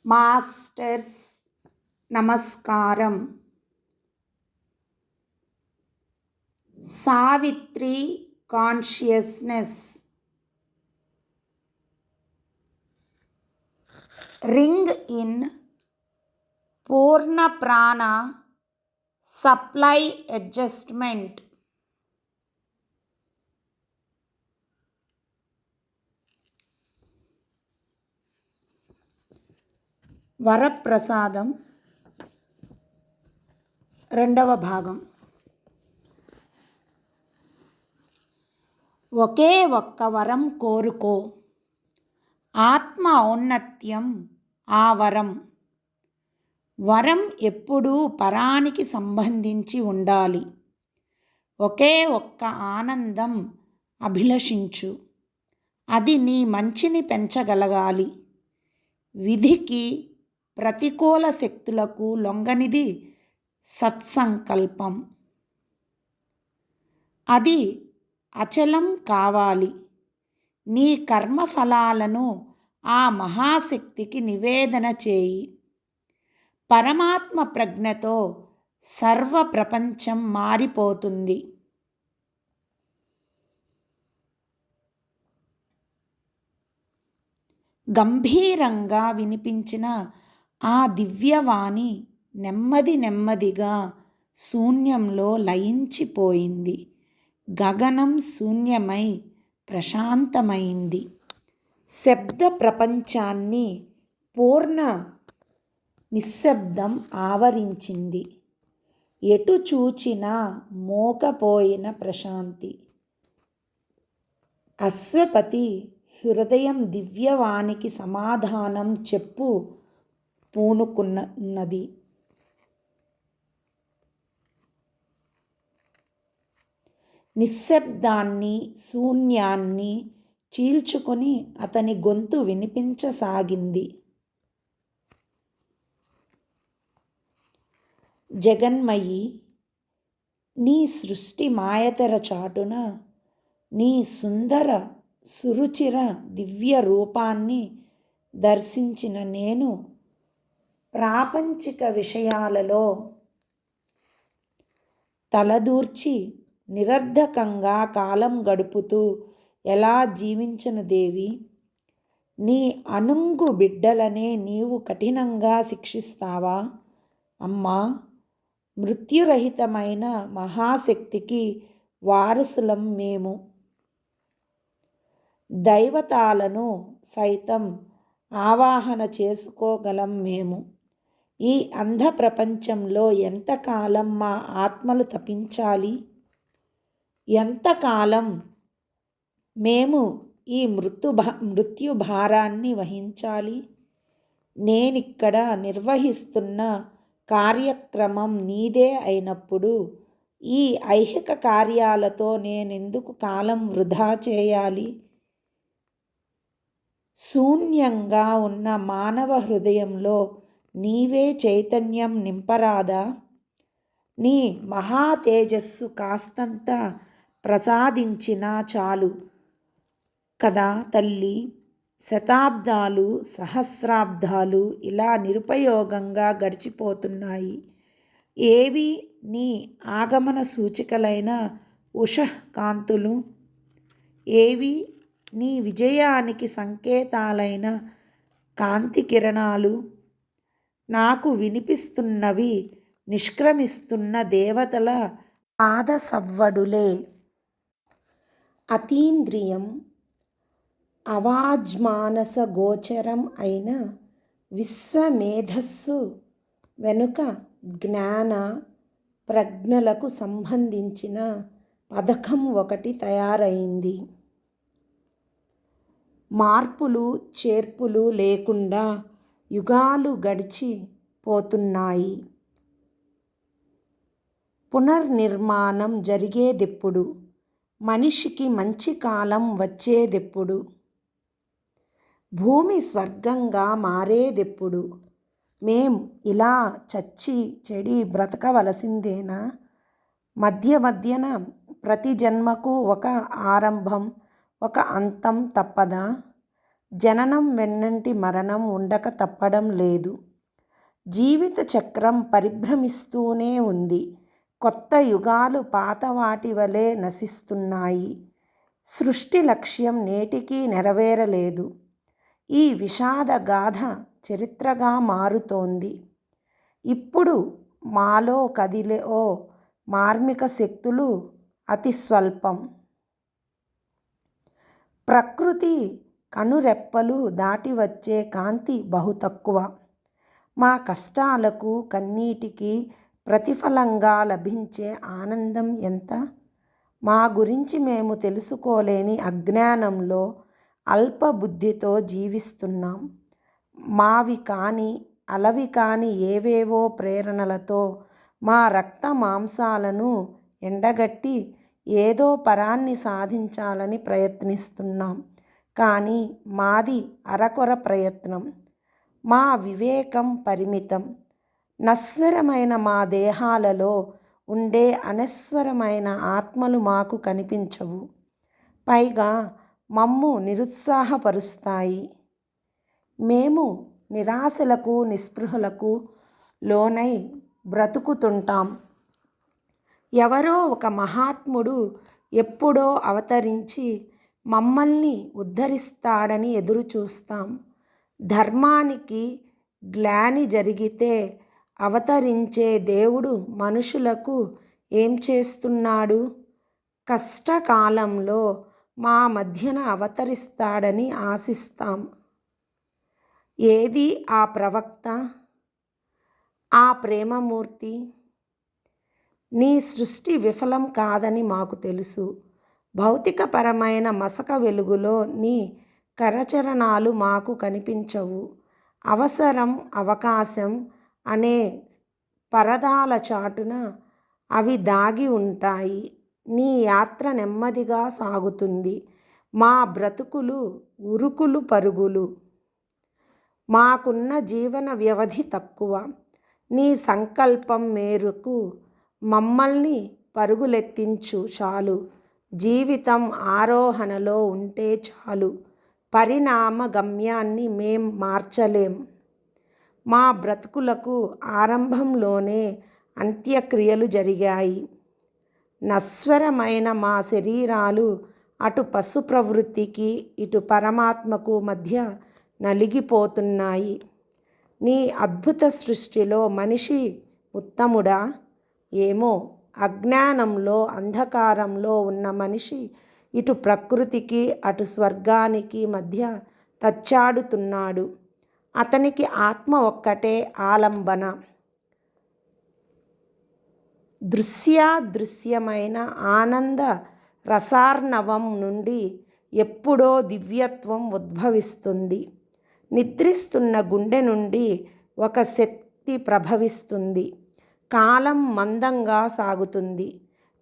Masters నమస్కారం. Savitri consciousness. Ring in పూర్ణ ప్రాణ supply adjustment. వరప్రసాదం రెండవ భాగం. ఒకే ఒక్క వరం కోరుకో, ఆత్మ ఔన్నత్యం ఆ వరం. వరం ఎప్పుడూ పరానికి సంబంధించి ఉండాలి. ఒకే ఒక్క ఆనందం అభిలషించు, అది నీ మంచిని పెంచగలగాలి. విధికి ప్రతికూల శక్తులకు లొంగనిది సత్సంకల్పం. అది అచలం కావాలి. నీ కర్మఫలాలను ఆ మహాశక్తికి నివేదన చేయి. పరమాత్మ ప్రజ్ఞతో సర్వ ప్రపంచం మారిపోతుంది. గంభీరంగా వినిపించిన ఆ దివ్యవాణి నెమ్మదిగా శూన్యంలో లయించిపోయింది. గగనం శూన్యమై ప్రశాంతమైంది. శబ్ద ప్రపంచాన్ని పూర్ణ నిశ్శబ్దం ఆవరించింది. ఎటు చూచినా మోకపోయిన ప్రశాంతి. అశ్వపతి హృదయం దివ్యవాణికి సమాధానం చెప్పు పూనుకున్నది. నిశ్శబ్దాన్ని, శూన్యాన్ని చీల్చుకొని అతని గొంతు వినిపించసాగింది. జగన్మయి, నీ సృష్టి మాయతెర చాటున నీ సుందర సురుచిర దివ్య రూపాన్ని దర్శించిన నేను ప్రాపంచిక విషయాలలో తలదూర్చి నిరర్ధకంగా కాలం గడుపుతూ ఎలా జీవించను దేవి? నీ అనుంగు బిడ్డలనే నీవు కఠినంగా శిక్షిస్తావా? అమ్మా, మృత్యురహితమైన మహాశక్తికి వారసులం మేము. దైవతాలను సైతం ఆవాహన చేసుకోగలం మేము. ఈ అంధ ప్రపంచంలో ఎంతకాలం మా ఆత్మలు తపించాలి? ఎంతకాలం మేము ఈ మృత్యు భారాన్ని వహించాలి? నేనిక్కడ నిర్వహిస్తున్న కార్యక్రమం నీదే అయినప్పుడు ఈ ఐహిక కార్యాలతో నేనెందుకు కాలం వృధా చేయాలి? శూన్యంగా ఉన్న మానవ హృదయంలో నీవే చైతన్యం నింపరాదా? నీ మహా తేజస్సు కాస్తంత ప్రసాదించినా చాలు కదా తల్లి. శతాబ్దాలు, సహస్రాబ్దాలు ఇలా నిరుపయోగంగా గడిచిపోతున్నాయి. ఏవి నీ ఆగమన సూచికలైన ఉషఃకాంతులు? ఏవి నీ విజయానికి సంకేతాలైన కాంతి కిరణాలు? నాకు వినిపిస్తున్నవి నిష్క్రమిస్తున్న దేవతల పాదసవ్వడులే. అతీంద్రియం, అవాజ్మానస గోచరం అయిన విశ్వమేధస్సు వెనుక జ్ఞాన ప్రజ్ఞలకు సంబంధించిన పథకం ఒకటి తయారైంది. మార్పులు చేర్పులు లేకుండా యుగాలు గడిచి పోతున్నాయి. పునర్నిర్మాణం జరిగేదెప్పుడు? మనిషికి మంచి కాలం వచ్చేదెప్పుడు? భూమి స్వర్గంగా మారేదెప్పుడు? మేం ఇలా చచ్చి చెడి బ్రతకవలసిందేనా? మధ్యన ప్రతి జన్మకు ఒక ఆరంభం, ఒక అంతం తప్పదా? జననం వెన్నంటి మరణం ఉండక తప్పడం లేదు. జీవిత చక్రం పరిభ్రమిస్తూనే ఉంది. కొత్త యుగాలు పాత వాటి వలె నశిస్తున్నాయి. సృష్టి లక్ష్యం నేటికీ నెరవేరలేదు. ఈ విషాద గాథ చరిత్రగా మారుతోంది. ఇప్పుడు మాలో కదిలే మార్మిక శక్తులు అతి స్వల్పం. ప్రకృతి కనురెప్పలు దాటి వచ్చే కాంతి బహు తక్కువ. మా కష్టాలకు కన్నీటికి ప్రతిఫలంగా లభించే ఆనందం ఎంత? మా గురించి మేము తెలుసుకోలేని అజ్ఞానంలో అల్పబుద్ధితో జీవిస్తున్నాం. మావి కాని అలవి కాని ఏవేవో ప్రేరణలతో మా రక్త మాంసాలను ఎండగట్టి ఏదో పరాన్ని సాధించాలని ప్రయత్నిస్తున్నాం. కానీ మాది అరకొర ప్రయత్నం. మా వివేకం పరిమితం. నశ్వరమైన మా దేహాలలో ఉండే అనశ్వరమైన ఆత్మలు మాకు కనిపించవు. పైగా మమ్ము నిరుత్సాహపరుస్తాయి. మేము నిరాశలకు నిస్పృహలకు లోనై బ్రతుకుతుంటాం. ఎవరో ఒక మహాత్ముడు ఎప్పుడో అవతరించి మమ్మల్ని ఉద్ధరిస్తాడని ఎదురుచూస్తాం. ధర్మానికి గ్లాని జరిగితే అవతరించే దేవుడు మనుషులకు ఏం చేస్తున్నాడు? కష్టకాలంలో మా మధ్యన అవతరిస్తాడని ఆశిస్తాం. ఏది ఆ ప్రవక్త, ఆ ప్రేమమూర్తి? నీ సృష్టి విఫలం కాదని మాకు తెలుసు. భౌతికపరమైన మసక వెలుగులో నీ కరచరణాలు మాకు కనిపించవు. అవసరం, అవకాశం అనే పరదాల చాటున అవి దాగి ఉంటాయి. నీ యాత్ర నెమ్మదిగా సాగుతుంది. మా బ్రతుకులు ఉరుకులు పరుగులు. మాకున్న జీవన వ్యవధి తక్కువ. నీ సంకల్పం మేరకు మమ్మల్ని పరుగులెత్తించు చాలు. జీవితం ఆరోహణలో ఉంటే చాలు. పరిణామ గమ్యాన్ని మేం మార్చలేం. మా బ్రతుకులకు ఆరంభంలోనే అంత్యక్రియలు జరిగాయి. నశ్వరమైన మా శరీరాలు అటు పశు ప్రవృత్తికి ఇటు పరమాత్మకు మధ్య నలిగిపోతున్నాయి. నీ అద్భుత సృష్టిలో మనిషి ఉత్తముడా? ఏమో, అజ్ఞానంలో అంధకారంలో ఉన్న మనిషి ఇటు ప్రకృతికి అటు స్వర్గానికి మధ్య తచ్చాడుతున్నాడు. అతనికి ఆత్మ ఒక్కటే ఆలంబన. దృశ్యాదృశ్యమైన ఆనంద రసార్ణవం నుండి ఎప్పుడో దివ్యత్వం ఉద్భవిస్తుంది. నిద్రిస్తున్న గుండె నుండి ఒక శక్తి ప్రభవిస్తుంది. కాలం మందంగా సాగుతుంది.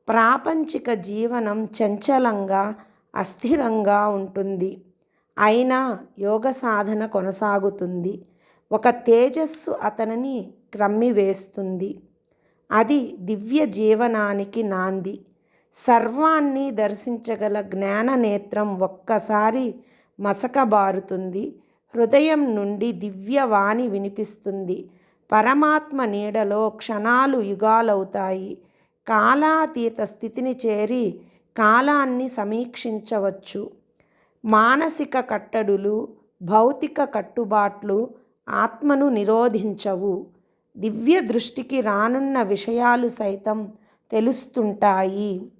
ప్రాపంచిక జీవనం చంచలంగా అస్థిరంగా ఉంటుంది. అయినా యోగ సాధన కొనసాగుతుంది. ఒక తేజస్సు అతనిని క్రమ్మివేస్తుంది. అది దివ్య జీవనానికి నాంది. సర్వాన్ని దర్శించగల జ్ఞాననేత్రం ఒక్కసారి మసకబారుతుంది. హృదయం నుండి దివ్యవాణి వినిపిస్తుంది. పరమాత్మ నీడలో క్షణాలు యుగాలవుతాయి. కాలాతీత స్థితిని చేరి కాలాన్ని సమీక్షించవచ్చు. మానసిక కట్టడులు, భౌతిక కట్టుబాట్లు ఆత్మను నిరోధించవు. దివ్య దృష్టికి రానున్న విషయాలు సైతం తెలుస్తుంటాయి.